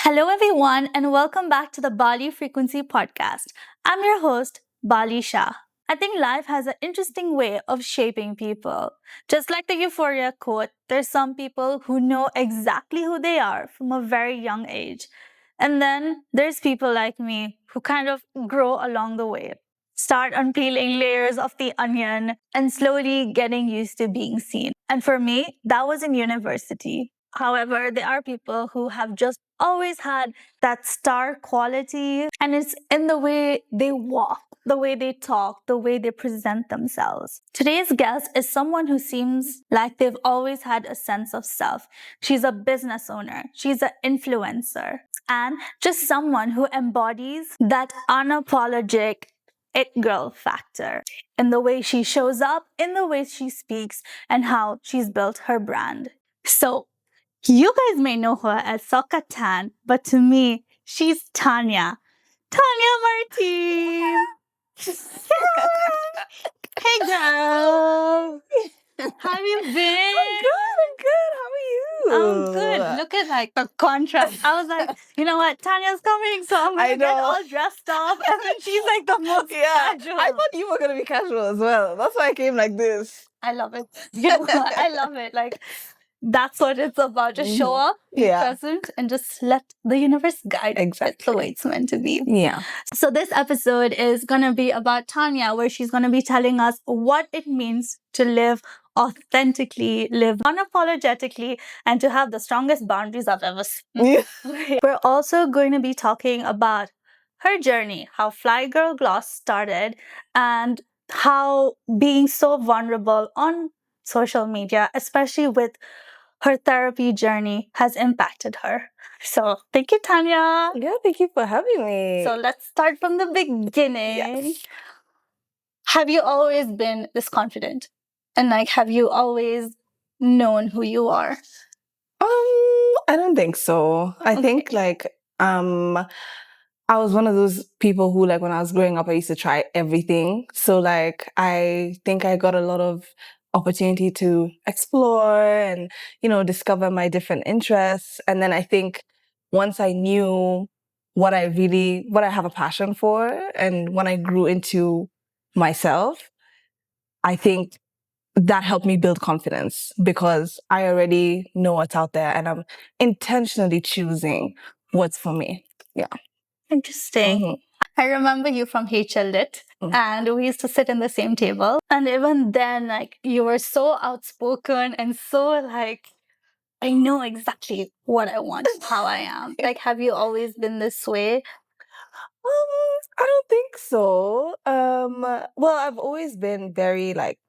Hello, everyone, and welcome back to the Bali Frequency Podcast. I'm your host, Bali Shah. I think life has an interesting way of shaping people. Just like the Euphoria quote, there's some people who know exactly who they are from a very young age. And then there's people like me who kind of grow along the way, start unpeeling layers of the onion and slowly getting used to being seen. And for me, that was in university. However, there are people who have just always had that star quality, and it's in the way they walk, the way they talk, the way they present themselves. Today's guest is someone who seems like they've always had a sense of self. She's a business owner, she's an influencer, and just someone who embodies that unapologetic it girl factor in the way she shows up, in the way she speaks, and how she's built her brand. So, you guys may know her as SOHCAHTAN, but to me, she's Tania. Tania Maritim. Hey, girl. How have you been? I'm good. How are you? I'm good. Look at like the contrast. I was like, you know what? Tanya's coming, so I'm gonna get all dressed up, and then she's like the most casual. I thought you were gonna be casual as well. That's why I came like this. I love it. You know what? I love it. Like, that's what it's about. Just show up, be present, and just let the universe guide it the way it's meant to be. Yeah. So this episode is going to be about Tania, where she's going to be telling us what it means to live authentically, live unapologetically, and to have the strongest boundaries I've ever seen. We're also going to be talking about her journey, how Fly Girl Gloss started, and how being so vulnerable on social media, especially with her therapy journey, has impacted her. So thank you, Tania. Yeah, thank you for having me. So let's start from the beginning. Yes. Have you always been this confident? And like, have you always known who you are? I don't think so. I think like I was one of those people who, like, when I was growing up, I used to try everything. So like I think I got a lot of opportunity to explore and, discover my different interests. And then I think once I knew what I have a passion for, and when I grew into myself, I think that helped me build confidence because I already know what's out there and I'm intentionally choosing what's for me. Yeah. Interesting. Mm-hmm. I remember you from HL Lit, and we used to sit in the same table. And even then, like, you were so outspoken and so like, I know exactly what I want, how I am. Like, have you always been this way? I don't think so. Well, I've always been very like,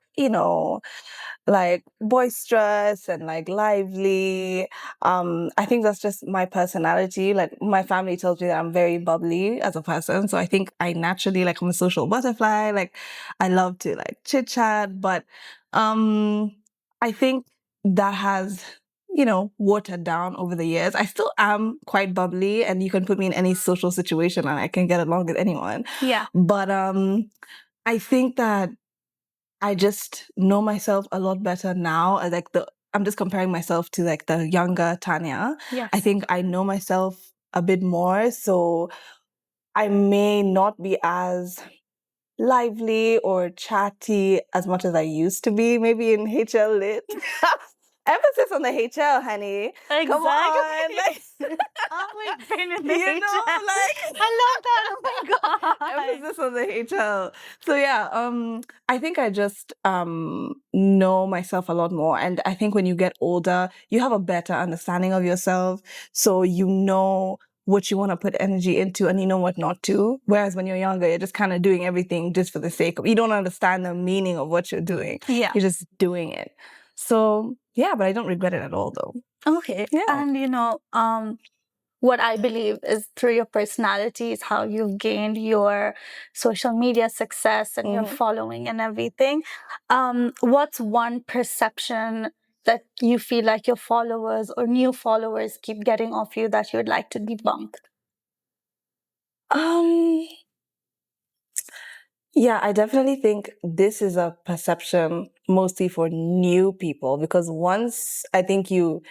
like boisterous and like lively. I think that's just my personality. Like my family tells me that I'm very bubbly as a person. So I think I naturally, like, I'm a social butterfly. Like I love to like chit chat, but I think that has, watered down over the years. I still am quite bubbly, and you can put me in any social situation and I can get along with anyone. Yeah. But I think that I just know myself a lot better now. I'm just comparing myself to like the younger Tania. Yes. I think I know myself a bit more, so I may not be as lively or chatty as much as I used to be, maybe in HL Lit. Emphasis on the HL, honey. Exactly. Come on. Like, oh my goodness. like, I love that. Oh my God. Emphasis on the HL. So yeah, I think I just know myself a lot more. And I think when you get older, you have a better understanding of yourself. So you know what you want to put energy into and you know what not to. Whereas when you're younger, you're just kind of doing everything just for the sake of, you don't understand the meaning of what you're doing. Yeah. You're just doing it. So yeah, but I don't regret it at all though. Okay. Yeah. And what I believe is through your personality is how you've gained your social media success and your following and everything. What's one perception that you feel like your followers or new followers keep getting of you that you'd like to debunk? Yeah, I definitely think this is a perception mostly for new people, because once I think you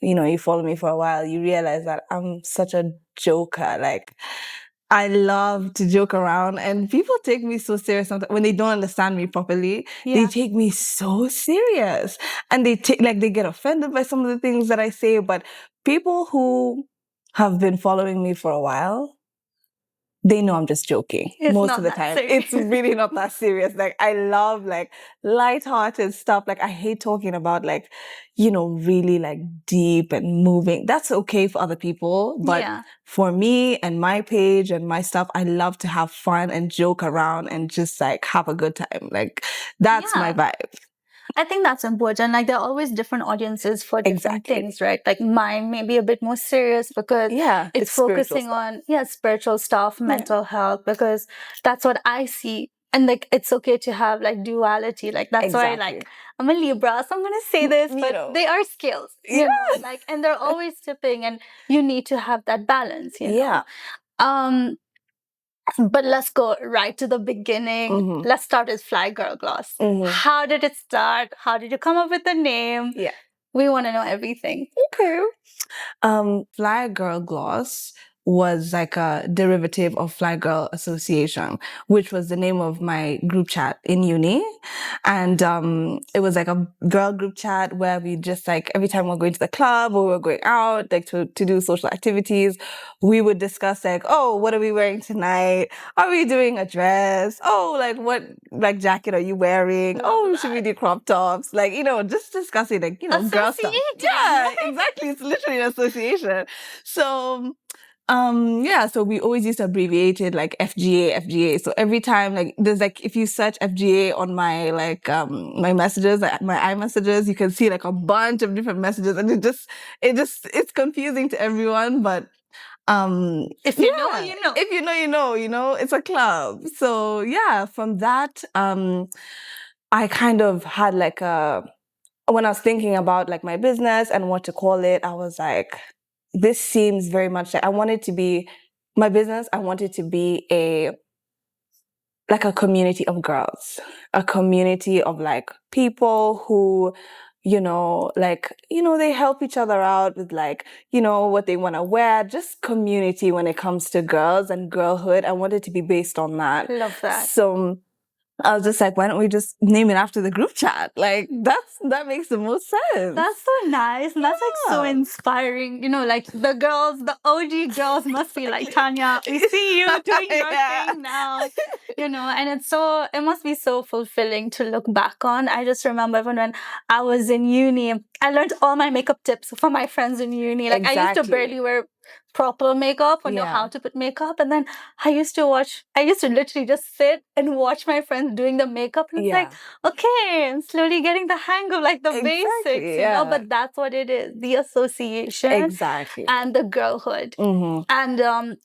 you follow me for a while, you realize that I'm such a joker. Like, I love to joke around, and people take me so serious sometimes when they don't understand me properly. They take me so serious, and they get offended by some of the things that I say. But people who have been following me for a while, they know I'm just joking most of the time. It's really not that serious. Like, I love like lighthearted stuff. Like, I hate talking about like, really like deep and moving. That's okay for other people. But for me and my page and my stuff, I love to have fun and joke around and just like have a good time. Like, that's my vibe. I think that's important. Like, there are always different audiences for different things, right? Like, mine may be a bit more serious because it's focusing on spiritual stuff, mental health, because that's what I see. And like, it's okay to have like duality. Like, that's why like I'm a Libra, so I'm gonna say this, but they are scales, you know, like, and they're always tipping, and you need to have that balance, you know. But let's go right to the beginning. Let's start with Fly Girl Gloss. How did it start? How did you come up with the name? We want to know everything. Okay. Fly Girl Gloss was like a derivative of Fly Girl Association, which was the name of my group chat in uni. And it was like a girl group chat where we just like, every time we're going to the club or we're going out, like to do social activities, we would discuss like, oh, what are we wearing tonight? Are we doing a dress? Oh, like what like jacket are you wearing? Oh, should we do crop tops? Like, just discussing like, girl stuff. Yeah, exactly. It's literally an association. So so we always used to abbreviate it like FGA. So every time like there's like, if you search FGA on my like my messages, like, my iMessages, you can see like a bunch of different messages, and it's confusing to everyone. But if you know, you know. If you know, you know, it's a club. So yeah, from that I kind of had like when I was thinking about like my business and what to call it, I was like, this seems very much like I wanted to be my business. I wanted to be a community of girls, a community of like people who, they help each other out with like, what they want to wear, just community when it comes to girls and girlhood. I wanted to be based on that. Love that. So I was just like, why don't we just name it after the group chat? Like, that makes the most sense. That's so nice. And that's like so inspiring. You know, like the girls, the OG girls must be like, Tanya, we see you doing your thing now. You know, and it must be so fulfilling to look back on. I just remember when I was in uni, I learned all my makeup tips from my friends in uni. Like, I used to barely wear proper makeup or know how to put makeup, and then I used to literally just sit and watch my friends doing the makeup, and it's like, okay, I'm slowly getting the hang of like the basics, you know. But that's what it is, the association and the girlhood. And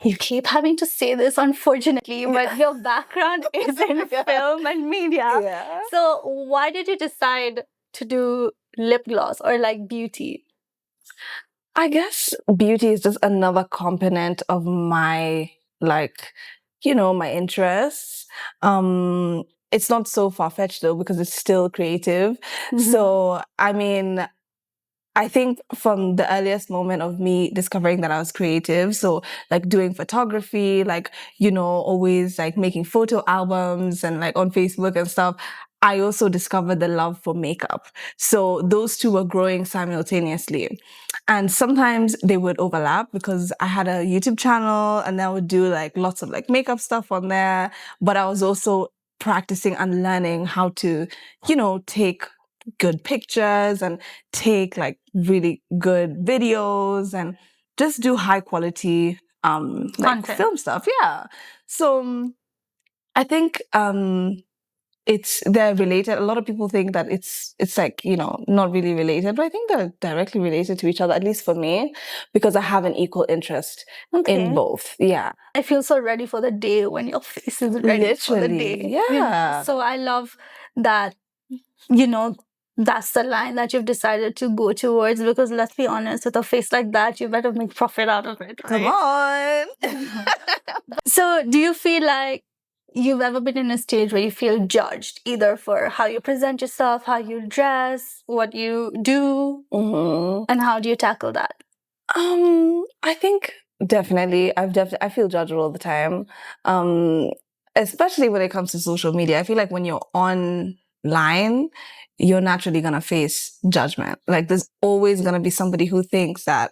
you keep having to say this, unfortunately, but your background is in film and media. So why did you decide to do lip gloss or like beauty? I guess beauty is just another component of my, like, my interests. It's not so far-fetched though, because it's still creative. So, I mean, I think from the earliest moment of me discovering that I was creative, so like doing photography, like, always like making photo albums and like on Facebook and stuff, I also discovered the love for makeup. So those two were growing simultaneously. And sometimes they would overlap because I had a YouTube channel and I would do like lots of like makeup stuff on there. But I was also practicing and learning how to, take good pictures and take like really good videos and just do high quality like film stuff. Yeah. So I think they're related. A lot of people think that it's like, not really related, but I think they're directly related to each other, at least for me, because I have an equal interest in both. Yeah. I feel so ready for the day when your face is ready for the day. Yeah. You know? So I love that, that's the line that you've decided to go towards, because let's be honest, with a face like that, you better make profit out of it. Right? Come on. So do you feel like you've ever been in a stage where you feel judged, either for how you present yourself, how you dress, what you do, and how do you tackle that? I think definitely. I feel judged all the time. Especially when it comes to social media. I feel like when you're online, you're naturally gonna face judgment. Like there's always gonna be somebody who thinks that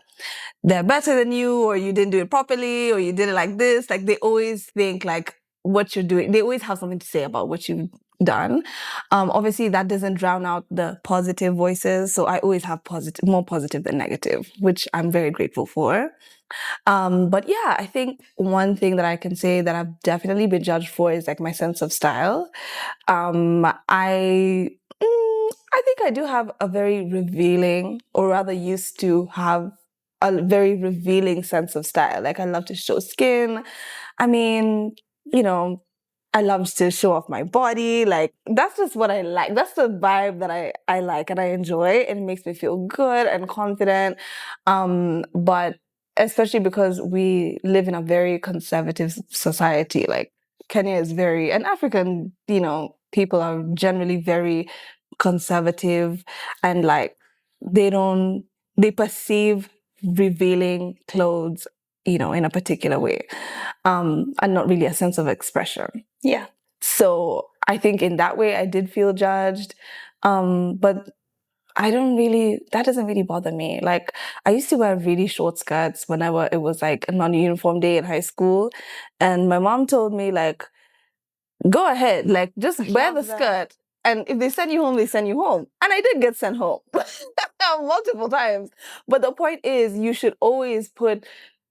they're better than you, or you didn't do it properly, or you did it like this. Like they always think like what you're doing. They always have something to say about what you've done. Obviously that doesn't drown out the positive voices. So I always have more positive than negative, which I'm very grateful for. But yeah, I think one thing that I can say that I've definitely been judged for is like my sense of style. I think I do have a very revealing, or rather used to have a very revealing sense of style. Like I love to show skin. I mean, you know, I love to show off my body. Like that's just what I like. That's the vibe that I like and I enjoy. It makes me feel good and confident. But especially because we live in a very conservative society. Like Kenya is and African, people are generally very conservative, and like they perceive revealing clothes, in a particular way, and not really a sense of expression. Yeah. So I think in that way I did feel judged. But that doesn't really bother me. Like I used to wear really short skirts whenever it was like a non-uniform day in high school. And my mom told me like, go ahead, like just wear the skirt. And if they send you home, they send you home. And I did get sent home multiple times. But the point is, you should always put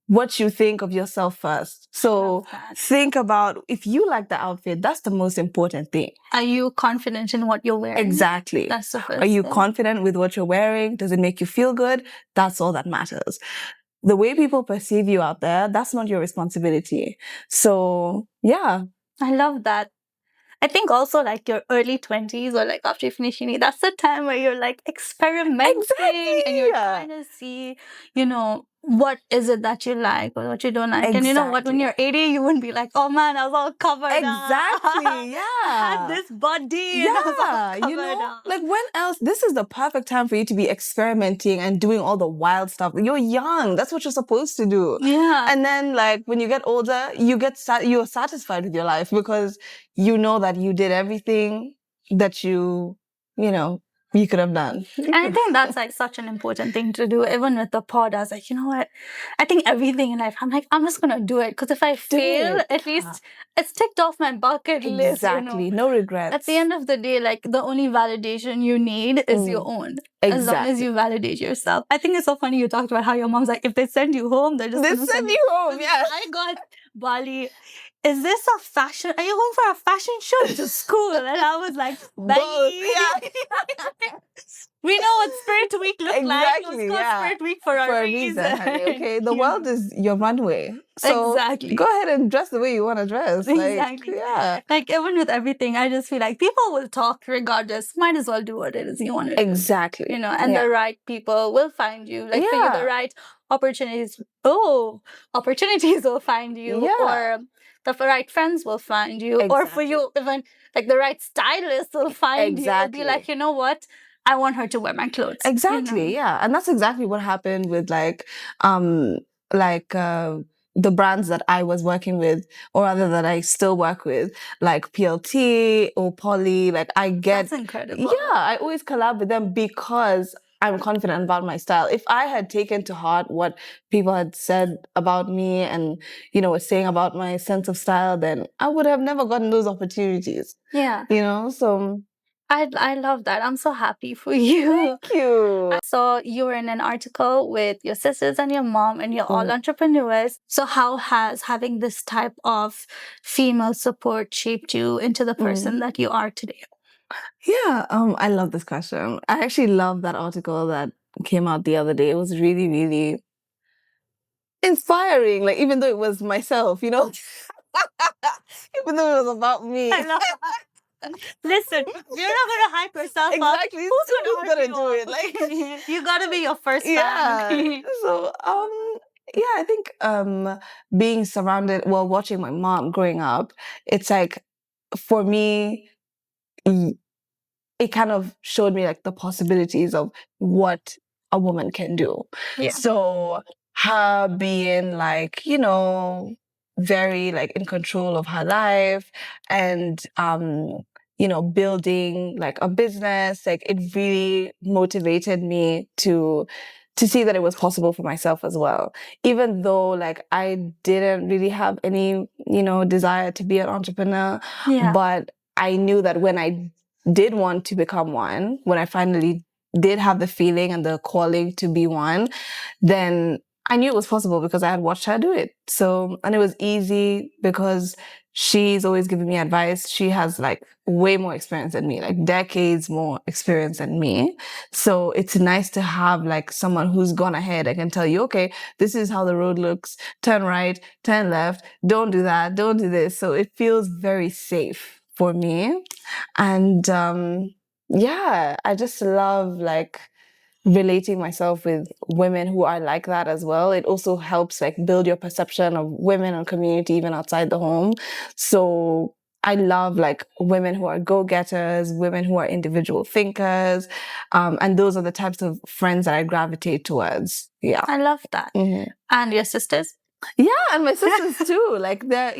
what you think of yourself first. So think about if you like the outfit, that's the most important thing. Are you confident in what you're wearing? Exactly. That's the first Are you thing. confident with what you're wearing? Does it make you feel good? That's all that matters. The way people perceive you out there, that's not your responsibility. So, yeah. I love that. I think also like your early 20s or like after you finish uni, that's the time where you're like experimenting and you're trying to see, what is it that you like or what you don't like. And you know what, when you're 80, you wouldn't be like, oh man, I was all covered up. Yeah. I had this body and I was all covered up. Like when else? This is the perfect time for you to be experimenting and doing all the wild stuff. You're young. That's what you're supposed to do. Yeah. And then like when you get older, you're satisfied with your life because you know that you did everything that you could have done. And I think that's like such an important thing to do. Even with the pod, I was like, you know what? I think everything in life, I'm like, I'm just going to do it. Because if I fail, at least it's ticked off my bucket list. Exactly. No regrets. At the end of the day, like the only validation you need is your own. As long as you validate yourself. I think it's so funny you talked about how your mom's like, if they send you home, they're just going to send you home. Yeah. I got Bali. Is this a fashion? Are you going for a fashion show to school? And I was like, both. Yeah. We know what Spirit Week looks like. It's called Spirit Week for a reason. Honey, okay, the world is your runway. So go ahead and dress the way you want to dress. Exactly. Like even with everything, I just feel like people will talk regardless. Might as well do what it is you want to do. Exactly. And the right people will find you. Like for you, the right opportunities. Opportunities will find you. Or the right friends will find you. Or for you, even like the right stylist will find you. Will be like, you know what? I want her to wear my clothes. Exactly, yeah. And that's exactly what happened with the brands that I was working with, or rather that I still work with, like PLT or Poly. Like That's incredible. Yeah, I always collab with them because I'm confident about my style. If I had taken to heart what people had said about me and, were saying about my sense of style, then I would have never gotten those opportunities. Yeah. So... I love that. I'm so happy for you. Thank you. So you were in an article with your sisters and your mom, and you're all entrepreneurs. So how has having this type of female support shaped you into the person that you are today? Yeah, I love this question. I actually love that article that came out the other day. It was really, really inspiring. Like even though it was myself, even though it was about me. I love that. Listen, you're not gonna hype yourself up. Exactly. Who's gonna do it? Like you gotta be your first fan. Yeah. So Yeah, I think being surrounded, well, watching my mom growing up, it's like for me, it kind of showed me like the possibilities of what a woman can do. Yeah. So her being like, very like in control of her life and building like a business, like it really motivated me to see that it was possible for myself as well. Even though like I didn't really have any, desire to be an entrepreneur, Yeah. but I knew that when I did want to become one, when I finally did have the feeling and the calling to be one, then I knew it was possible because I had watched her do it. So, and it was easy because she's always giving me advice. She has like way more experience than me, like decades more experience than me. So it's nice to have like someone who's gone ahead. I can tell you, okay, this is how the road looks. Turn right, turn left. Don't do that. Don't do this. So it feels very safe for me. And yeah, I just love like relating myself with women who are like that as well. It also helps like build your perception of women and community even outside the home. So I love like women who are go-getters, women who are individual thinkers. And those are the types of friends that I gravitate towards. Yeah. I love that. Mm-hmm. And your sisters? Yeah, and my sisters too. Like they're,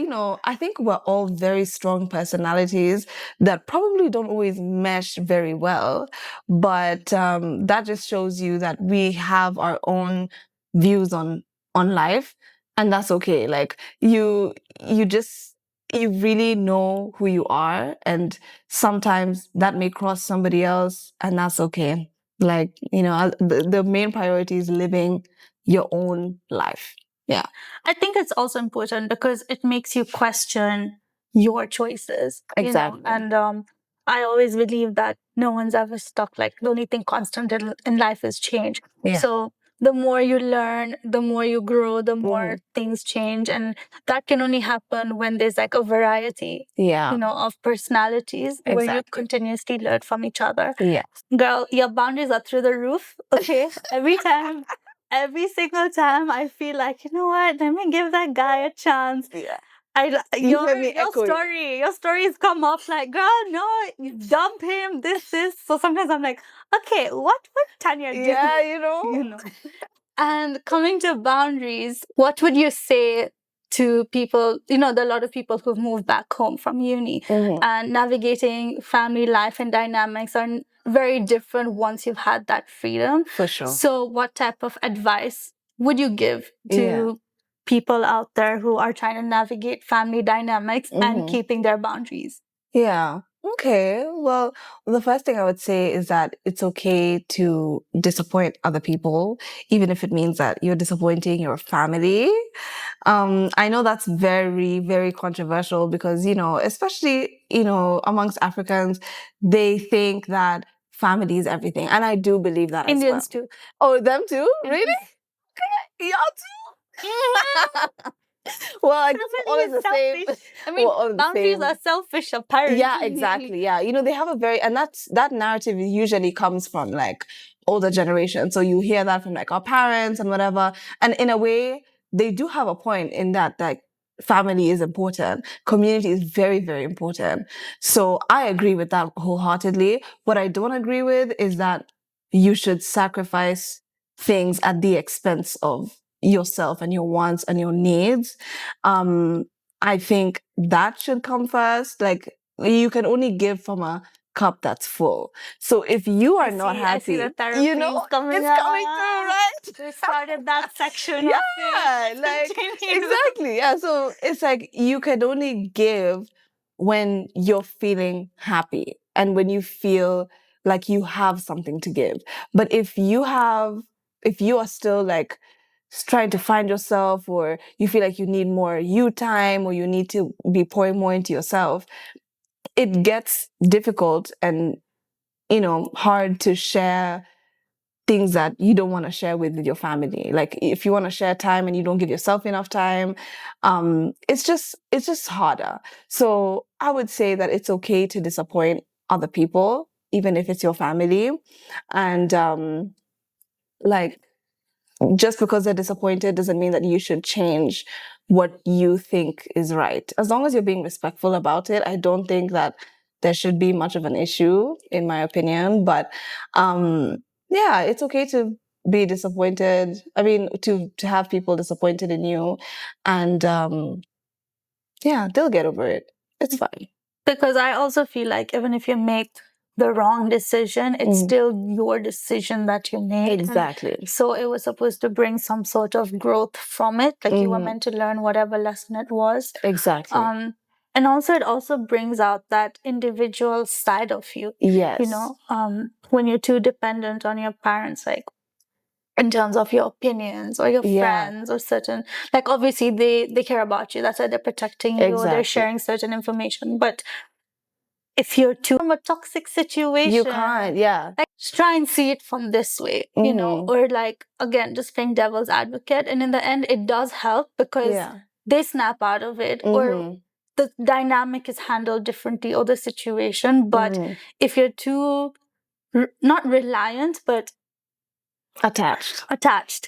I think we're all very strong personalities that probably don't always mesh very well. But that just shows you that we have our own views on life, and that's okay. Like you really know who you are, and sometimes that may cross somebody else, and that's okay. Like, the main priority is living your own life. Yeah. I think it's also important because it makes you question your choices. Exactly. And I always believe that no one's ever stuck. Like the only thing constant in life is change. Yeah. So the more you learn, the more you grow, the more things change. And that can only happen when there's like a variety, Yeah. Of personalities where you Exactly. continuously learn from each other. Yeah. Girl, your boundaries are through the roof. Okay. Every single time I feel like, you know what, let me give that guy a chance. Yeah. Your stories come up like, girl, no, you dump him, this. So sometimes I'm like, okay, what would Tanya do? Yeah, And coming to boundaries, what would you say to people? There are a lot of people who've moved back home from uni, and navigating family life and dynamics are very different once you've had that freedom. For sure. So what type of advice would you give to people out there who are trying to navigate family dynamics and keeping their boundaries? Yeah. Okay. Well, the first thing I would say is that it's okay to disappoint other people, even if it means that you're disappointing your family. I know that's very, very controversial because, especially, amongst Africans, they think that family is everything. And I do believe that Indians as well. too. Oh, them too? Really? Okay. Y'all too? Well, like all is the same. I mean, boundaries are selfish, apparently. Yeah, exactly. Yeah, they have and that narrative usually comes from like older generations. So you hear that from like our parents and whatever. And in a way, they do have a point in that like family is important, community is very, very important. So I agree with that wholeheartedly. What I don't agree with is that you should sacrifice things at the expense of yourself and your wants and your needs. I think that should come first. Like you can only give from a cup that's full. So if you are not happy, I see the therapy it's coming through, right? We started that section. Yeah, like exactly. Yeah. So it's like you can only give when you're feeling happy and when you feel like you have something to give. But if you are still like trying to find yourself, or you feel like you need more you time, or you need to be pouring more into yourself, it gets difficult and, hard to share things that you don't want to share with your family. Like if you want to share time and you don't give yourself enough time, it's just harder. So I would say that it's okay to disappoint other people, even if it's your family. And, like, just because they're disappointed doesn't mean that you should change what you think is right. As long as you're being respectful about it, I don't think that there should be much of an issue, in my opinion. But yeah, it's okay to be disappointed. I mean, to have people disappointed in you, and yeah, they'll get over it. It's fine. Because I also feel like even if you make the wrong decision, it's still your decision that you made. Exactly. And so it was supposed to bring some sort of growth from it. Like you were meant to learn whatever lesson it was. Exactly. And also it also brings out that individual side of you. Yes. You know, when you're too dependent on your parents, like in terms of your opinions or your friends or certain, like obviously they care about you. That's why they're protecting you. Or they're sharing certain information. But if you're too from a toxic situation, you can't, like just try and see it from this way, you know, or like, again, just playing devil's advocate. And in the end, it does help because they snap out of it or the dynamic is handled differently or the situation. But if you're too, not reliant, but attached,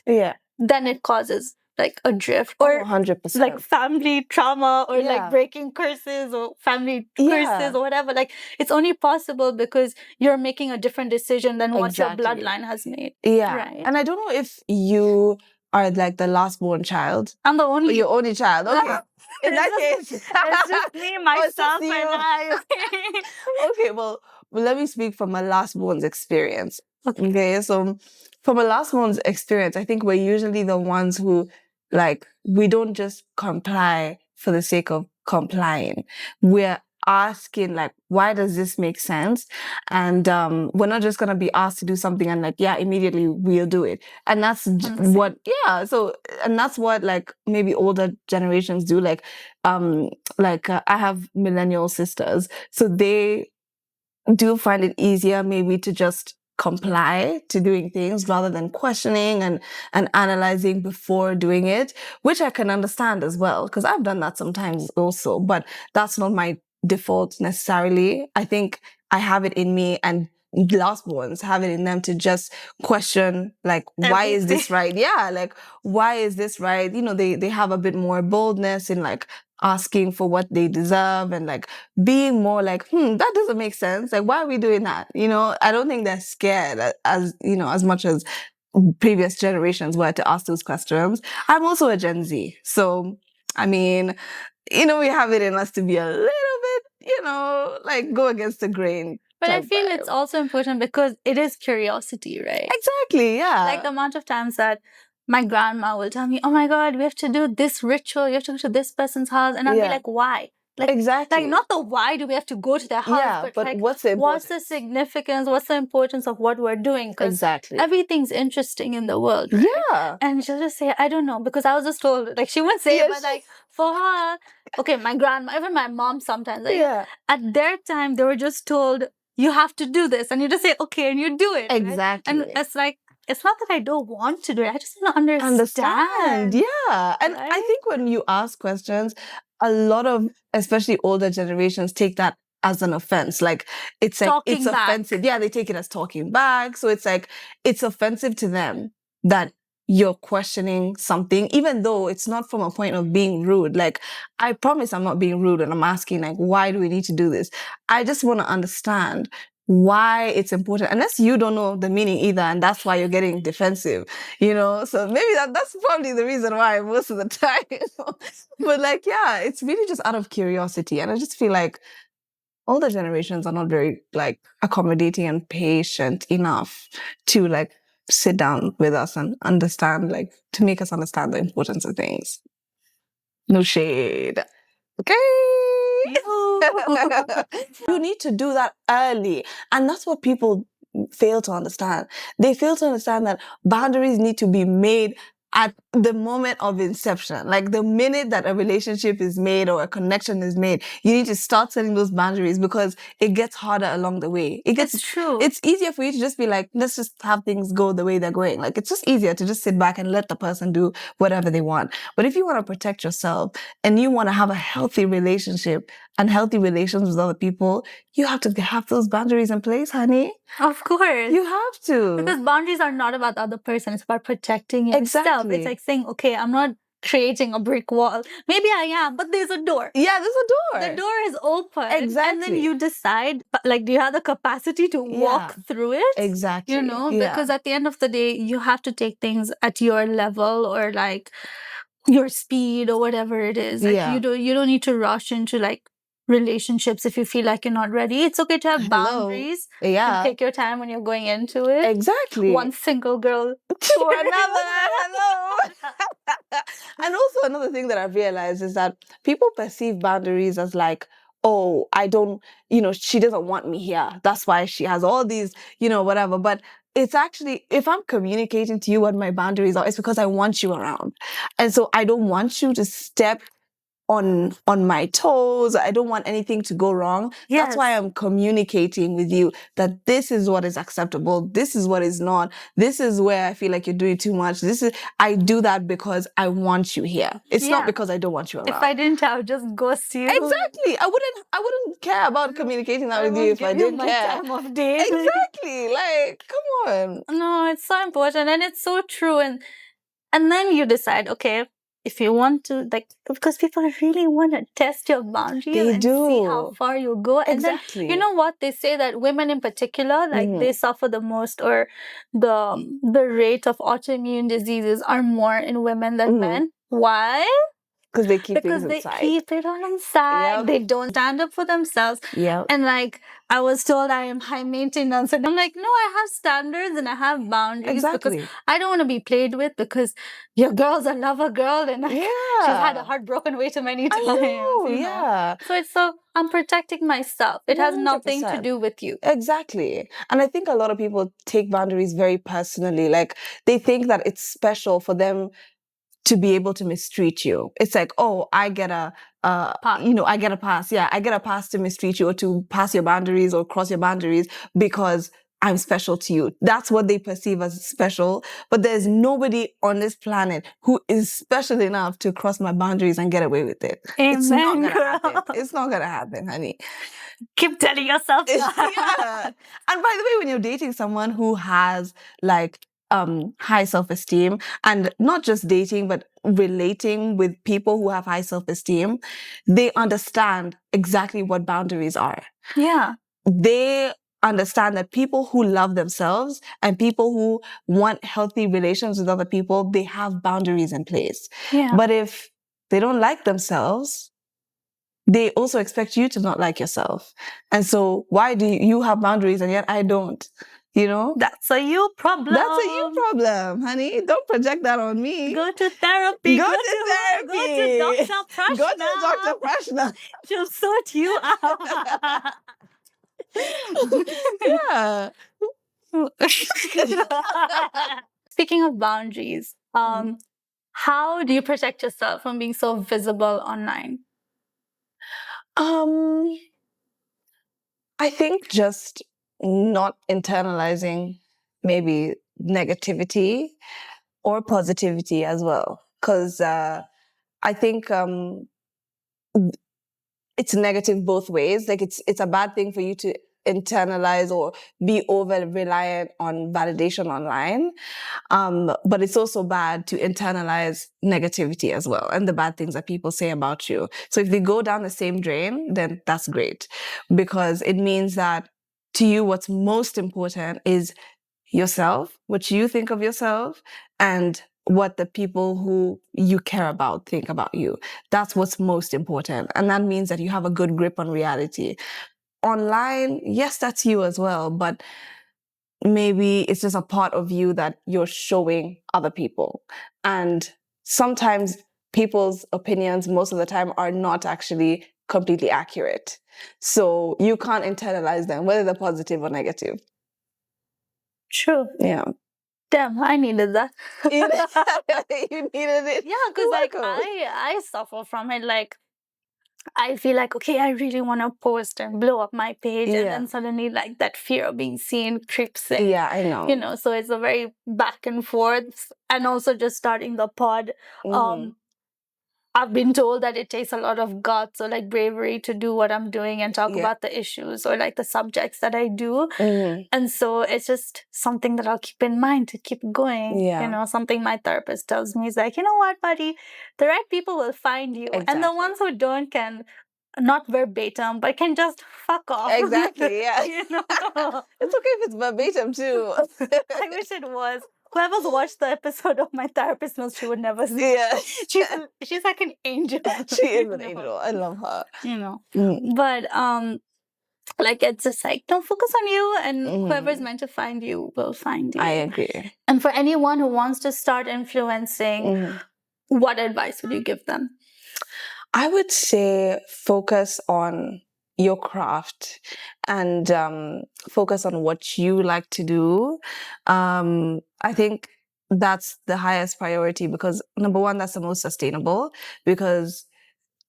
then it causes like a drift or 100%. like family trauma or like breaking curses or family curses or whatever. Like it's only possible because you're making a different decision than what your bloodline has made. Right? And I don't know if you are like the last born child. I'm the only. Your only child. Okay. In that case, it's just me, myself, and I. Okay, well, let me speak from a last born's experience. Okay, so from a last born's experience, I think we're usually the ones who, like, we don't just comply for the sake of complying. We're asking, like, why does this make sense? And we're not just gonna be asked to do something and like, yeah, immediately we'll do it. And that's what, so, and that's what like maybe older generations do. Like, I have millennial sisters, so they do find it easier maybe to just comply to doing things rather than questioning and analyzing before doing it, which I can understand as well, because I've done that sometimes also, but that's not my default necessarily. I think I have it in me, and last ones have it in them to just question, like, why is this right? Yeah, like, why is this right? You know, they have a bit more boldness in like asking for what they deserve and like being more like, that doesn't make sense. Like, why are we doing that? You know, I don't think they're scared as, you know, as much as previous generations were to ask those questions. I'm also a Gen Z. So, I mean, you know, we have it in us to be a little bit, you know, like go against the grain. But I feel it's also important because it is curiosity, right? Exactly, yeah. Like the amount of times that my grandma will tell me, oh my God, we have to do this ritual. You have to go to this person's house. And I'll be like, why? Like, exactly. Like, not the why do we have to go to their house, but like, what's the significance? What's the importance of what we're doing? Because everything's interesting in the world, right? Yeah. And she'll just say, I don't know, because I was just told, like, she wouldn't say it, but like, for her, okay, my grandma, even my mom sometimes, like, at their time, they were just told, you have to do this. And you just say, okay, and you do it. Exactly. Right? And it's like, it's not that I don't want to do it. I just want to understand. Yeah. And I think when you ask questions, a lot of, especially older generations, take that as an offense. Like, it's like, it's offensive. Yeah, they take it as talking back. So it's like, it's offensive to them that you're questioning something, even though it's not from a point of being rude. Like, I promise I'm not being rude and I'm asking, like, why do we need to do this? I just want to understand why it's important, unless you don't know the meaning either, and that's why you're getting defensive, you know. So maybe that's probably the reason why most of the time. But like, yeah, it's really just out of curiosity, and I just feel like older generations are not very like accommodating and patient enough to like sit down with us and understand, like, to make us understand the importance of things. No shade. Okay. You need to do that early. And that's what people fail to understand. They fail to understand that boundaries need to be made at the moment of inception. Like the minute that a relationship is made or a connection is made, you need to start setting those boundaries, because it gets harder along the way. It's true. It's easier for you to just be like, let's just have things go the way they're going. Like, it's just easier to just sit back and let the person do whatever they want. But if you want to protect yourself and you want to have a healthy relationship, unhealthy relations with other people, you have to have those boundaries in place, honey. Of course. You have to. Because boundaries are not about the other person. It's about protecting yourself. Exactly. It's like saying, okay, I'm not creating a brick wall. Maybe I am, but there's a door. Yeah, there's a door. The door is open. Exactly. And then you decide, like, do you have the capacity to walk through it? Exactly. You know, because at the end of the day, you have to take things at your level or like your speed or whatever it is. Like, you don't need to rush into like relationships if you feel like you're not ready. It's okay to have boundaries. Yeah. And take your time when you're going into it. Exactly. One single girl to another. Hello. And also another thing that I've realized is that people perceive boundaries as like, oh, I don't, she doesn't want me here. That's why she has all these, whatever. But it's actually, if I'm communicating to you what my boundaries are, it's because I want you around. And so I don't want you to step on my toes. I don't want anything to go wrong. Yes. That's why I'm communicating with you that this is what is acceptable. This is what is not. This is where I feel like you're doing too much. I do that because I want you here. It's not because I don't want you around. If I didn't, I would just ghost you. Exactly. I wouldn't care about communicating that with you if I didn't care. Time of day. Exactly. Like, come on. No, it's so important and it's so true. And then you decide, okay, if you want to, like, because people really want to test your boundaries and see how far you go. Exactly. And then, you know what? They say that women in particular, like, they suffer the most, or the rate of autoimmune diseases are more in women than men. Why? Because they keep things inside. Because they keep it on inside. Yep. They don't stand up for themselves. Yeah. And like, I was told I am high maintenance. And I'm like, no, I have standards and I have boundaries. Exactly. Because I don't want to be played with, because your girl's a lover girl. And she's had a heart broken way too many times. I know, yeah. So I'm protecting myself. It 100%. Has nothing to do with you. Exactly. And I think a lot of people take boundaries very personally. Like, they think that it's special for them to be able to mistreat you. It's like, oh, I get a I get a pass. Yeah, I get a pass to mistreat you or to pass your boundaries or cross your boundaries because I'm special to you. That's what they perceive as special. But there's nobody on this planet who is special enough to cross my boundaries and get away with it. Amen, it's not gonna happen. It's not gonna happen, honey. Keep telling yourself that. Yeah. And by the way, when you're dating someone who has like high self-esteem, and not just dating, but relating with people who have high self-esteem, they understand exactly what boundaries are. Yeah. They understand that people who love themselves and people who want healthy relations with other people, they have boundaries in place. Yeah. But if they don't like themselves, they also expect you to not like yourself. And so why do you have boundaries and yet I don't? You know? That's a you problem. That's a you problem, honey. Don't project that on me. Go to therapy. Go to therapy. Go to Dr. Prashna. Go to Dr. Prashna. She'll sort you out. Yeah. Speaking of boundaries, how do you protect yourself from being so visible online? I think just not internalizing maybe negativity or positivity as well. Because I think it's negative both ways. Like it's a bad thing for you to internalize or be over reliant on validation online. But it's also bad to internalize negativity as well and the bad things that people say about you. So if they go down the same drain, then that's great, because it means that to you, what's most important is yourself, what you think of yourself, and what the people who you care about think about you. That's what's most important. And that means that you have a good grip on reality. Online, yes, that's you as well, but maybe it's just a part of you that you're showing other people. And sometimes people's opinions, most of the time, are not actually completely accurate. So you can't internalize them, whether they're positive or negative. True. Yeah. Damn, I needed that. You needed it. Yeah, because like I suffer from it. Like, I feel like, okay, I really want to post and blow up my page. And then suddenly like that fear of being seen creeps in. Yeah, I know. You know, so it's a very back and forth. And also just starting the pod. I've been told that it takes a lot of guts or like bravery to do what I'm doing and talk about the issues or like the subjects that I do. And so it's just something that I'll keep in mind to keep going. You know, something my therapist tells me is like, you know what, buddy, the right people will find you. And the ones who don't can, not verbatim, but can just fuck off. Exactly, yeah. You know? It's okay if it's verbatim too. I wish it was. Whoever's watched the episode of my therapist knows she would never see. Yeah. She's like an angel. She is an angel. I love her. You know. But like it's just like, don't focus on you, and whoever's meant to find you will find you. I agree. And for anyone who wants to start influencing, what advice would you give them? I would say focus on your craft and focus on what you like to do. I think that's the highest priority because number one, that's the most sustainable, because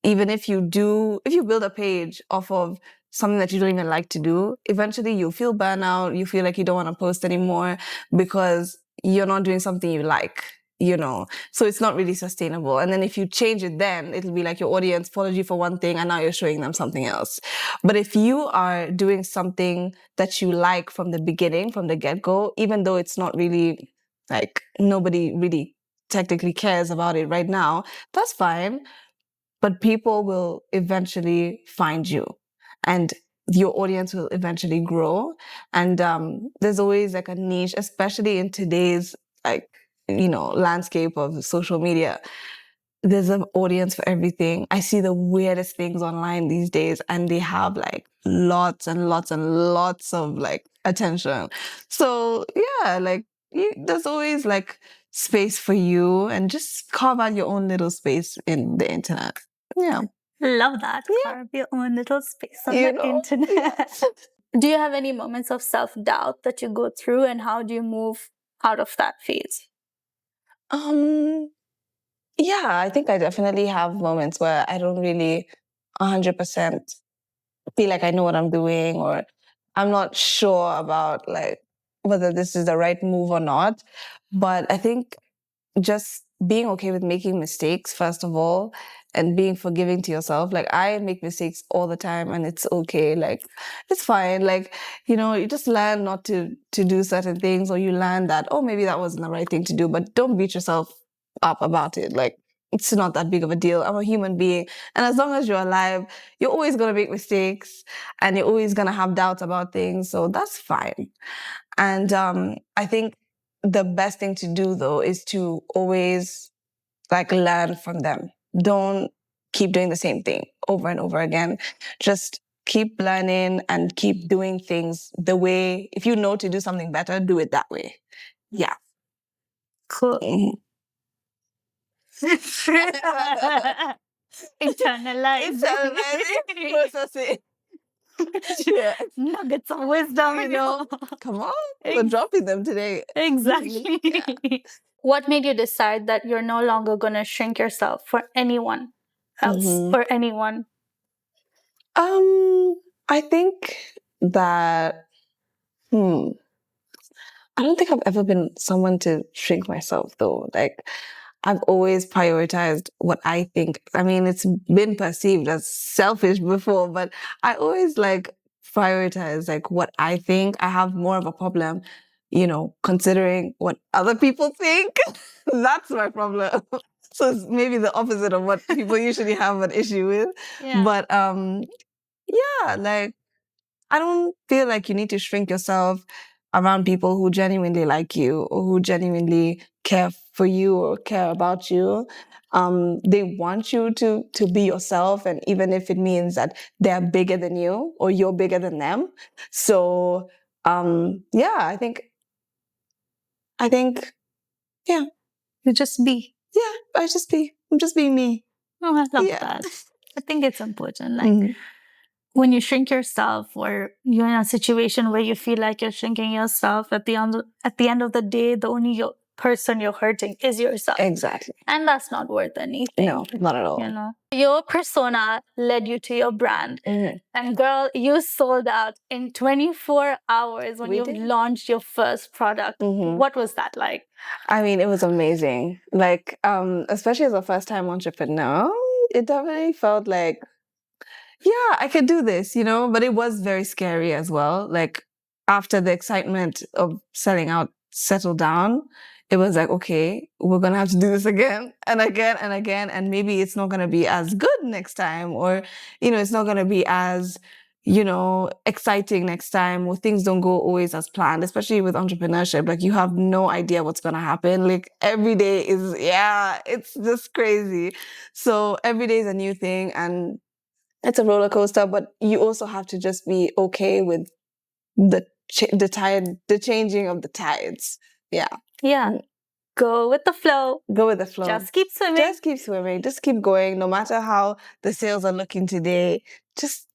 even if you build a page off of something that you don't even like to do, eventually you'll feel burnout. You feel like you don't want to post anymore because you're not doing something you like, you know. So it's not really sustainable. And then if you change it, then it'll be like your audience followed you for one thing and now you're showing them something else. But if you are doing something that you like from the beginning, from the get-go, even though it's not really like nobody really technically cares about it right now, that's fine. But people will eventually find you and your audience will eventually grow. And there's always like a niche, especially in today's like, you know, landscape of social media. There's an audience for everything. I see the weirdest things online these days and they have like lots and lots and lots of like attention. So yeah, like there's always like space for you and just carve out your own little space in the internet. Yeah. Love that. Carve your own little space on You the know? internet. Yes. Do you have any moments of self-doubt that you go through, and how do you move out of that phase? Yeah, I think I definitely have moments where I don't really 100% feel like I know what I'm doing, or I'm not sure about like whether this is the right move or not. But I think just being okay with making mistakes, first of all, and being forgiving to yourself. Like I make mistakes all the time and it's okay. Like it's fine. Like, you know, you just learn not to do certain things, or you learn that, oh, maybe that wasn't the right thing to do, but don't beat yourself up about it. Like it's not that big of a deal. I'm a human being. And as long as you're alive, you're always going to make mistakes and you're always going to have doubts about things. So that's fine. And I think the best thing to do though is to always like learn from them. Don't keep doing the same thing over and over again. Just keep learning and keep doing things the way, if you know to do something better, do it that way. Yeah. Cool. Internalizing, processing. Yeah. Nuggets of wisdom, You know, come on, we're dropping them today. Exactly. Yeah. What made you decide that you're no longer going to shrink yourself for anyone else, for anyone? I think that, I don't think I've ever been someone to shrink myself though. Like I've always prioritized what I think. I mean, it's been perceived as selfish before, but I always like prioritize like what I think. I have more of a problem, you know, considering what other people think. That's my problem. So it's maybe the opposite of what people usually have an issue with. Yeah. But yeah, like I don't feel like you need to shrink yourself around people who genuinely like you or who genuinely care for you or care about you. They want you to be yourself, and even if it means that they're bigger than you or you're bigger than them. So yeah, I think yeah. You just be. Yeah, I'm just being me. Oh, I love Yeah. that. I think it's important. Like when you shrink yourself, or you're in a situation where you feel like you're shrinking yourself, at the end of the day, person you're hurting is yourself. Exactly. And that's not worth anything. No, not at all. You know, your persona led you to your brand. And girl, you sold out in 24 hours when you launched your first product. What was that like? I mean, it was amazing. Like, especially as a first-time entrepreneur, it definitely felt like, yeah, I could do this, you know, but it was very scary as well. Like, after the excitement of selling out settled down, it was like, okay, we're going to have to do this again and again and again. And maybe it's not going to be as good next time, or, you know, it's not going to be as, you know, exciting next time, or things don't go always as planned, especially with entrepreneurship. Like, you have no idea what's going to happen. Like, every day is, yeah, it's just crazy. So every day is a new thing, and it's a roller coaster, but you also have to just be okay with the changing of the tides. Yeah. Yeah. Go with the flow. Go with the flow. Just keep swimming. Just keep swimming. Just keep going. No matter how the sales are looking today, just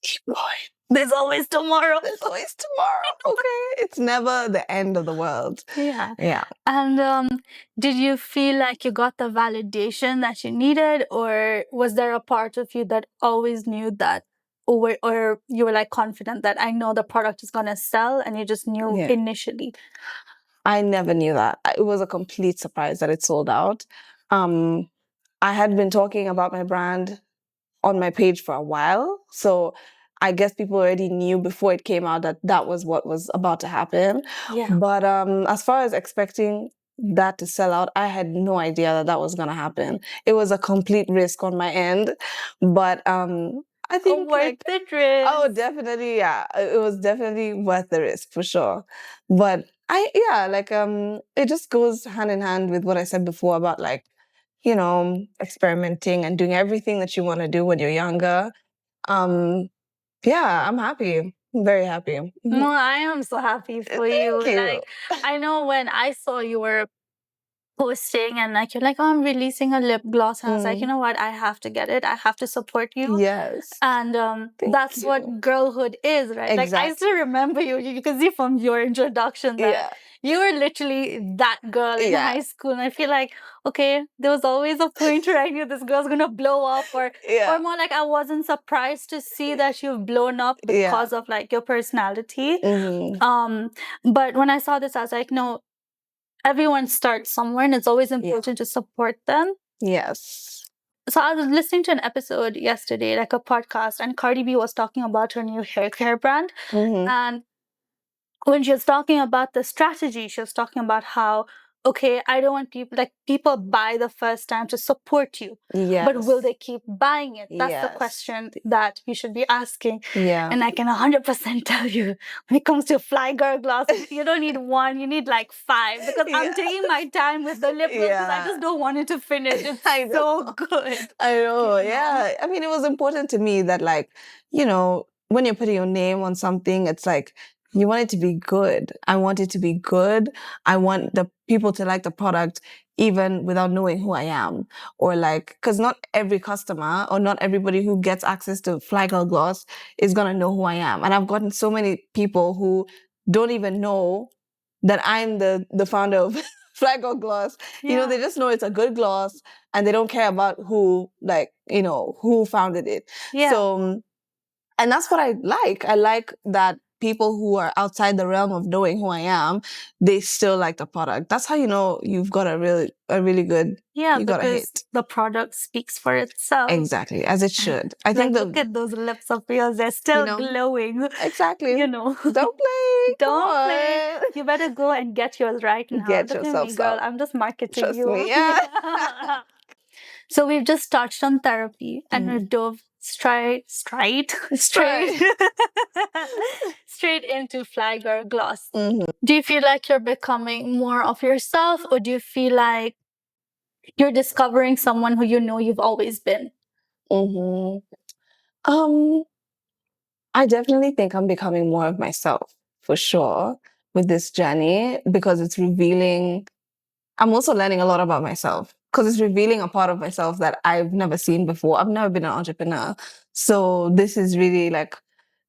keep going. There's always tomorrow. There's always tomorrow. Okay. It's never the end of the world. Yeah. Yeah. And did you feel like you got the validation that you needed, or was there a part of you that always knew that, or you were like confident that I know the product is going to sell, and you just knew initially? I never knew that. It was a complete surprise that it sold out. I had been talking about my brand on my page for a while. So I guess people already knew before it came out that that was what was about to happen. Yeah. But as far as expecting that to sell out, I had no idea that that was going to happen. It was a complete risk on my end. But I think worth the risk. Oh, definitely. Yeah. It was definitely worth the risk for sure. But it just goes hand in hand with what I said before about, like, you know, experimenting and doing everything that you want to do when you're younger. Yeah, I'm happy. I'm very happy. No, I am so happy for you. Thank you. Like, I know when I saw you were posting and like you're like, oh, I'm releasing a lip gloss, and I was like, you know what, I have to get it. I have to support you. Yes. And that's what girlhood is, right? Exactly. Like, I still remember you. You can see from your introduction that you were literally that girl in high school. And I feel like, okay, there was always a point where I knew this girl's gonna blow up, or more like I wasn't surprised to see that you've blown up because of like your personality. But when I saw this, I was like, no, everyone starts somewhere, and it's always important to support them. Yes. So I was listening to an episode yesterday, like a podcast, and Cardi B was talking about her new hair care brand. And when she was talking about the strategy, she was talking about how, okay, I don't want people buy the first time to support you. But will they keep buying it? That's the question that you should be asking. And I can 100% tell you, when it comes to Fly Girl gloss, you don't need one, you need like 5. Because I'm taking my time with the lip gloss because I just don't want it to finish. It's so good. I know, yeah. I mean, it was important to me that, like, you know, when you're putting your name on something, it's like, you want it to be good. I want it to be good. I want the people to like the product even without knowing who I am. Or like, because not every customer or not everybody who gets access to Fly Girl Gloss is going to know who I am. And I've gotten so many people who don't even know that I'm the founder of Fly Girl Gloss. You know, they just know it's a good gloss and they don't care about who, like, you know, who founded it. So, and that's what I like. I like that people who are outside the realm of knowing who I am, they still like the product. That's how you know you've got a really good, you got a hit. The product speaks for itself. Exactly, as it should. I think look at those lips of yours, they're still glowing. Exactly. You know. Don't play. Don't play. You better go and get yours right now. Get yourself some. Girl. I'm just marketing Trust you. Me, yeah. So we've just touched on therapy and we've dove straight into Fly Girl Gloss. Do you feel like you're becoming more of yourself, or do you feel like you're discovering someone who you know you've always been? I definitely think I'm becoming more of myself, for sure, with this journey, because it's revealing. I'm also learning a lot about myself, because it's revealing a part of myself that I've never seen before. I've never been an entrepreneur. So this is really like,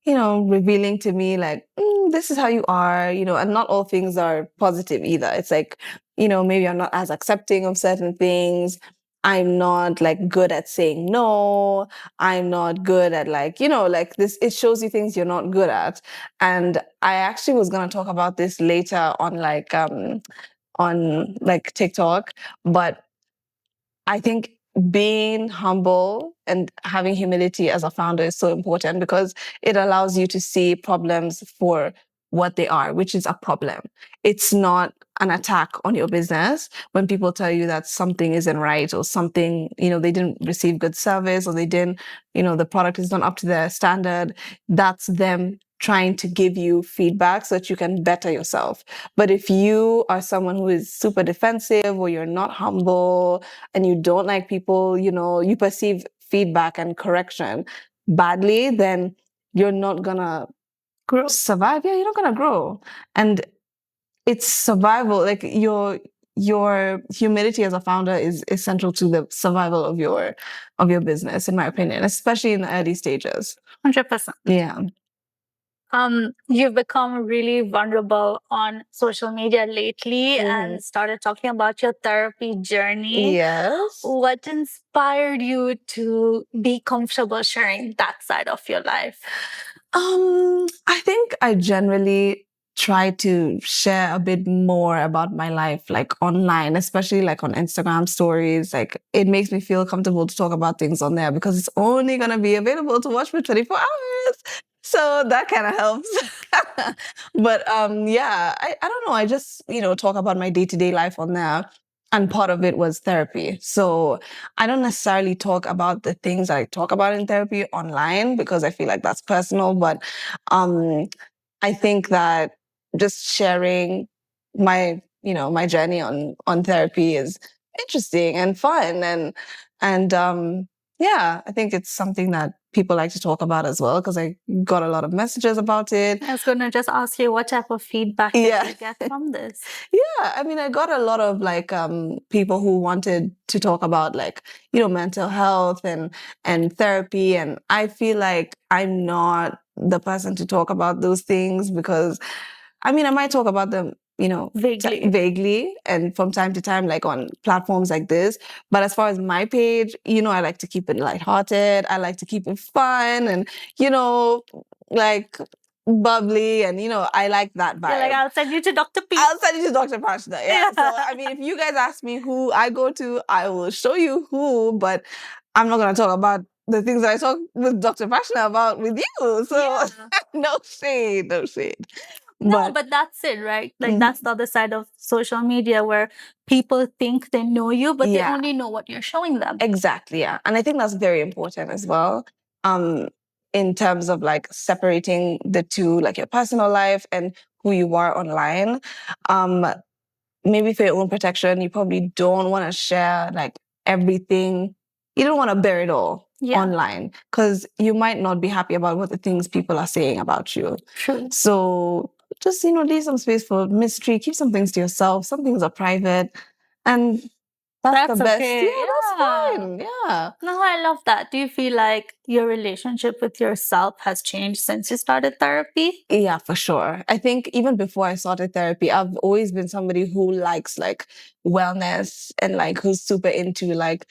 you know, revealing to me like, this is how you are, you know, and not all things are positive either. It's like, maybe I'm not as accepting of certain things. I'm not like good at saying no. I'm not good at like, like this, it shows you things you're not good at. And I actually was going to talk about this later on like TikTok, but I think being humble and having humility as a founder is so important because it allows you to see problems for what they are, which is a problem. It's not an attack on your business when people tell you that something isn't right or something, they didn't receive good service or they didn't, the product is not up to their standard. That's them trying to give you feedback so that you can better yourself. But if you are someone who is super defensive or you're not humble and you don't like people, you perceive feedback and correction badly, then you're not gonna survive. Yeah, you're not gonna grow. And it's survival. Like your humility as a founder is essential to the survival of your business, in my opinion, especially in the early stages. 100%. Yeah. You've become really vulnerable on social media lately and started talking about your therapy journey. Yes. What inspired you to be comfortable sharing that side of your life? I think I generally try to share a bit more about my life, like online, especially like on Instagram stories. Like it makes me feel comfortable to talk about things on there because it's only going to be available to watch for 24 hours. So that kind of helps. But yeah, I don't know. I just, talk about my day-to-day life on there. And part of it was therapy. So I don't necessarily talk about the things I talk about in therapy online because I feel like that's personal. But I think that just sharing my, my journey on therapy is interesting and fun. And yeah, I think it's something that people like to talk about as well because I got a lot of messages about it. I was going to just ask you what type of feedback did you get from this? Yeah, I mean, I got a lot of like people who wanted to talk about like, mental health and therapy. And I feel like I'm not the person to talk about those things because I mean, I might talk about them, vaguely and from time to time, like on platforms like this. But as far as my page, I like to keep it lighthearted. I like to keep it fun and, like bubbly and, I like that vibe. Yeah, like I'll send you to Dr. P. I'll send you to Dr. Pashna. Yeah. So, I mean, if you guys ask me who I go to, I will show you who, but I'm not going to talk about the things that I talk with Dr. Pashna about with you. So no shade. No, but that's it, right? Like that's the other side of social media where people think they know you, but they only know what you're showing them. Exactly, yeah. And I think that's very important as well. In terms of like separating the two, like your personal life and who you are online. Maybe for your own protection, you probably don't want to share like everything. You don't want to bear it all online because you might not be happy about what the things people are saying about you. True. So just, leave some space for mystery, keep some things to yourself. Some things are private and that's the best. Okay. Yeah, that's fine. Yeah. No, I love that. Do you feel like your relationship with yourself has changed since you started therapy? Yeah, for sure. I think even before I started therapy, I've always been somebody who likes like wellness and like who's super into like,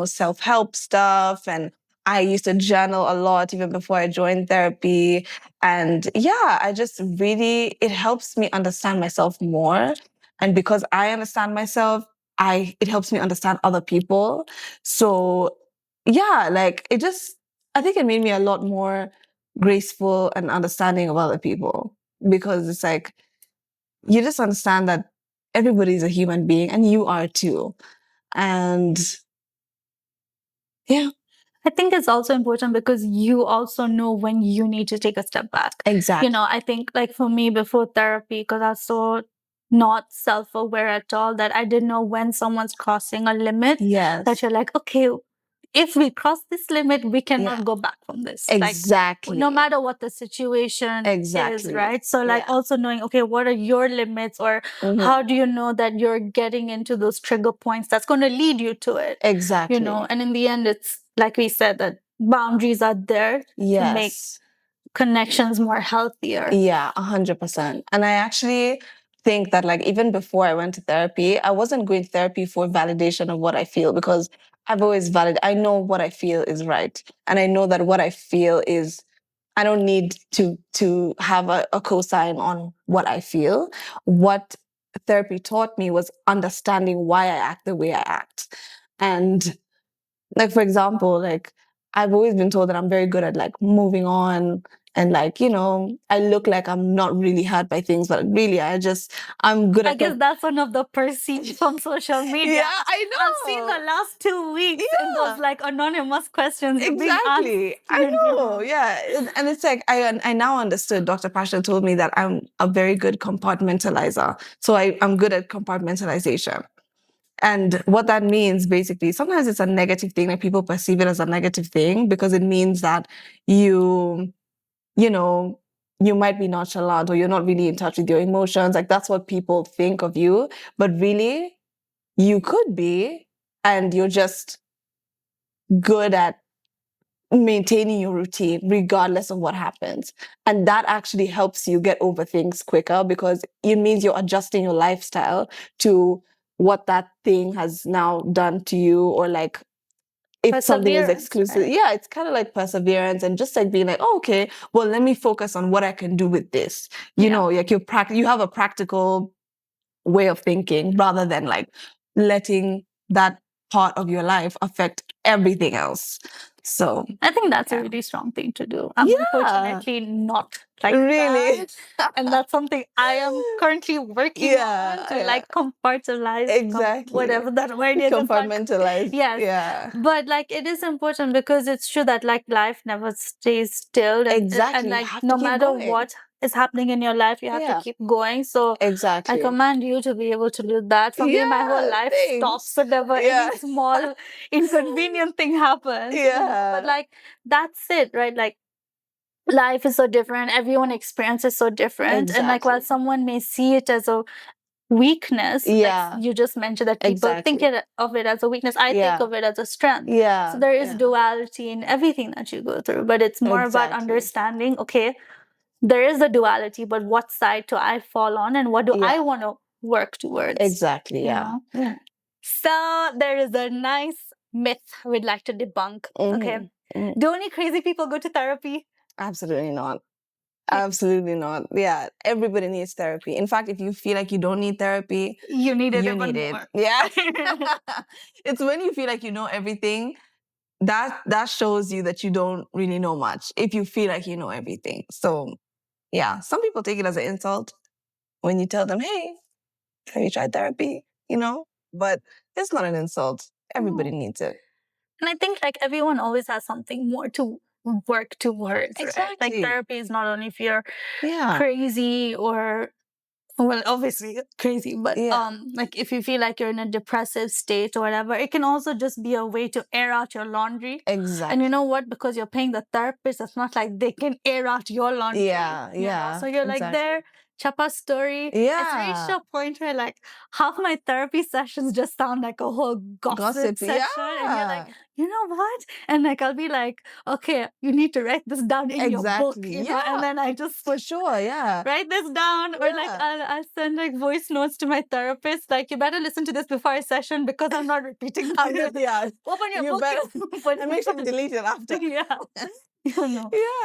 self-help stuff. And I used to journal a lot even before I joined therapy. And yeah, I just really, it helps me understand myself more. And because I understand myself, it helps me understand other people. So yeah, like I think it made me a lot more graceful and understanding of other people because it's like, you just understand that everybody's a human being and you are too. And yeah. I think it's also important because you also know when you need to take a step back. Exactly. I think like for me before therapy, because I was so not self-aware at all that I didn't know when someone's crossing a limit. Yes. That you're like, okay, if we cross this limit, we cannot go back from this. Exactly. Like, no matter what the situation is, right? So like also knowing, okay, what are your limits or how do you know that you're getting into those trigger points that's going to lead you to it? Exactly. And in the end, it's like we said that boundaries are there to make connections more healthier. Yeah, 100%. And I actually think that like even before I went to therapy, I wasn't going to therapy for validation of what I feel, because I've always I know what I feel is right. And I know that what I feel is, I don't need to have a cosign on what I feel. What therapy taught me was understanding why I act the way I act. And like, for example, like I've always been told that I'm very good at like moving on, and like, I look like I'm not really hurt by things, but really I'm good I at guess that's one of the perceived from social media. Yeah, I know. I've seen the last 2 weeks and those like anonymous questions being asked. Exactly. I know. Yeah. And it's like, I now understood. Dr. Pasha told me that I'm a very good compartmentalizer. So I'm good at compartmentalization. And what that means, basically, sometimes it's a negative thing, like people perceive it as a negative thing, because it means that you know, you might be nonchalant, or you're not really in touch with your emotions. Like that's what people think of you. But really, you could be, and you're just good at maintaining your routine regardless of what happens. And that actually helps you get over things quicker, because it means you're adjusting your lifestyle to what that thing has now done to you, or like if something is exclusive. Right? Yeah, it's kind of like perseverance, and just like being like, oh, okay, well, let me focus on what I can do with this. You know, like you have a practical way of thinking, rather than like letting that part of your life affect everything else. So I think that's a really strong thing to do. I'm unfortunately not like really that. And that's something I am currently working on to like compartmentalize whatever that word is. Compartmentalize. Yes. Yeah. But like it is important, because it's true that like life never stays still. And like no matter what is happening in your life, you have to keep going. So I command you to be able to do that. For me, my whole life stops whenever any small inconvenient thing happens. But like that's it, right? Like life is so different. Everyone experiences so different. And like while someone may see it as a weakness, like you just mentioned that people think of it as a weakness, I think of it as a strength. So there is duality in everything that you go through, but it's more about understanding, okay, there is a duality, but what side do I fall on, and what do I want to work towards? Exactly. Yeah. So there is a nice myth we'd like to debunk. Okay. Do only crazy people go to therapy? Absolutely not. Absolutely not. Yeah, everybody needs therapy. In fact, if you feel like you don't need therapy, you need it. Yeah. It's when you feel like you know everything, that shows you that you don't really know much, if you feel like you know everything. So yeah, some people take it as an insult when you tell them, hey, have you tried therapy? But it's not an insult. Everybody needs it. And I think like everyone always has something more to work towards. Exactly. Right? Like therapy is not only if you're crazy or, well, obviously crazy, but like if you feel like you're in a depressive state or whatever, it can also just be a way to air out your laundry. Exactly. And you know what? Because you're paying the therapist, it's not like they can air out your laundry. Yeah. So you're like there, chapa story. It's reached a point where like half my therapy sessions just sound like a whole gossip session. And you're like, you know what? And like I'll be like, okay, you need to write this down in your book, you know? And then I just for sure, write this down, or like I'll send like voice notes to my therapist, like you better listen to this before a session, because I'm not repeating that. Open your book and make sure to delete it after.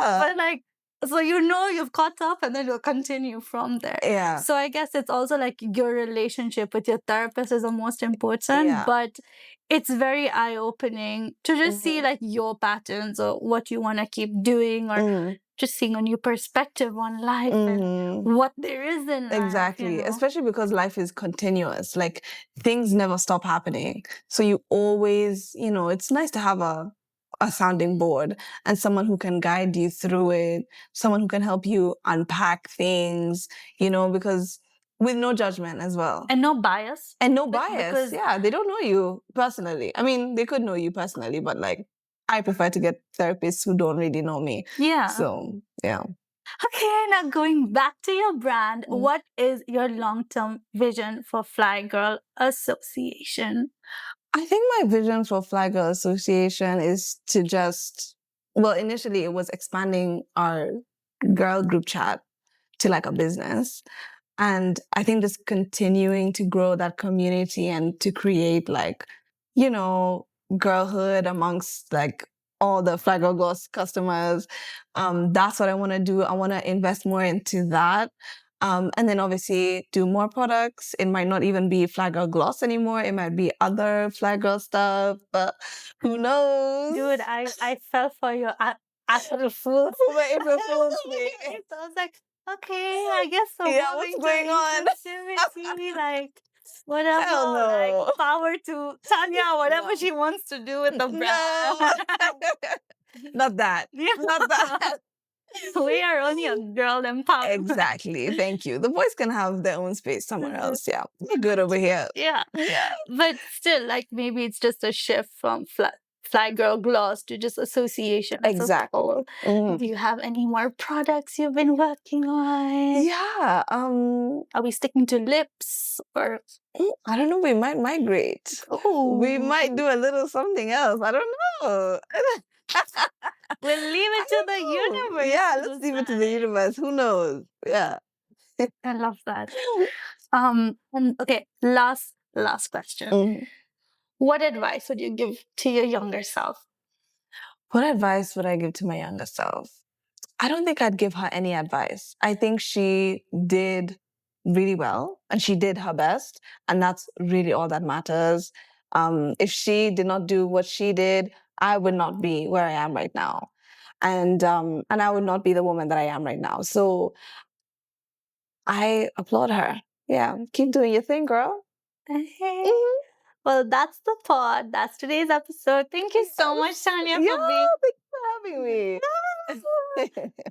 But like, so you've caught up, and then you'll continue from there. So I guess it's also like your relationship with your therapist is the most important, but it's very eye-opening to just see like your patterns or what you want to keep doing, or just seeing a new perspective on life and what there is in life. Exactly. Especially because life is continuous. Like things never stop happening. So you always, it's nice to have a sounding board and someone who can guide you through it, someone who can help you unpack things, because with no judgment as well. And no bias. And no bias. They don't know you personally. I mean, they could know you personally, but like, I prefer to get therapists who don't really know me. So, yeah. Okay, now going back to your brand, what is your long-term vision for Fly Girl Association? I think my vision for Fly Girl Association is to initially it was expanding our girl group chat to like a business. And I think just continuing to grow that community and to create like, girlhood amongst like all the Flagger Gloss customers. That's what I want to do. I want to invest more into that. And then obviously do more products. It might not even be Flagger Gloss anymore. It might be other Flagger stuff, but who knows? Dude, I fell for your April Fool's. For my April Fool's thing. So I was like, okay, I guess so. Yeah, what's going on? Inclusivity, like whatever, Hell no. like power to Tanya, whatever she wants to do with the brand. No. Not that. Yeah. Not that. We are only a girl empowerment. Exactly. Thank you. The boys can have their own space somewhere else. Yeah. We're good over here. Yeah. Yeah. But still, like maybe it's just a shift from Fly Girl Gloss to just association. Exactly. Do you have any more products you've been working on? Yeah. Are we sticking to lips or? I don't know. We might migrate. Oh, We might do a little something else. I don't know. We'll leave it to the universe. Yeah, let's leave it to the universe. Who knows? Yeah. I love that. And okay, last question. What advice would you give to your younger self? What advice would I give to my younger self? I don't think I'd give her any advice. I think she did really well and she did her best. And that's really all that matters. If she did not do what she did, I would not be where I am right now. And I would not be the woman that I am right now. So I applaud her. Yeah. Keep doing your thing, girl. Well, that's the pod. That's today's episode. Thank you so much, Tania, for being. Thank you for having me.